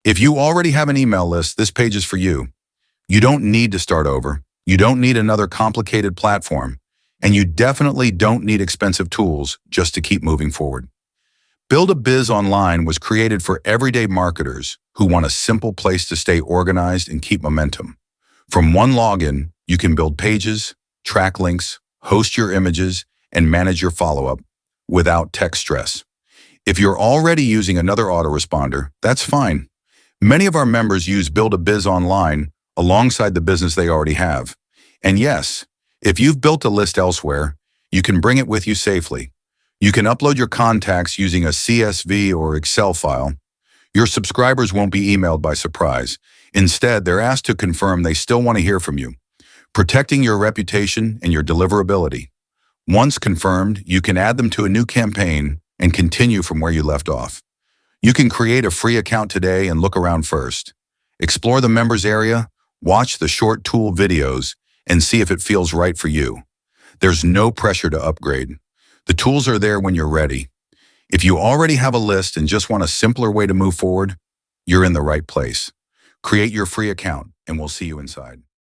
If you already have an email list, this page is for you. You don't need to start over. You don't need another complicated platform. And you definitely don't need expensive tools just to keep moving forward. Buildabizonline was created for everyday marketers who want a simple place to stay organized and keep momentum. From one login, you can build pages, track links, host your images, and manage your follow-up without tech stress. If you're already using another autoresponder, that's fine. Many of our members use Buildabizonline alongside the business they already have. And yes, if you've built a list elsewhere, you can bring it with you safely. You can upload your contacts using a CSV or Excel file. Your subscribers won't be emailed by surprise. Instead, they're asked to confirm they still want to hear from you, protecting your reputation and your deliverability. Once confirmed, you can add them to a new campaign and continue from where you left off. You can create a free account today and look around first. Explore the members area, watch the short tool videos, and see if it feels right for you. There's no pressure to upgrade. The tools are there when you're ready. If you already have a list and just want a simpler way to move forward, you're in the right place. Create your free account, and we'll see you inside.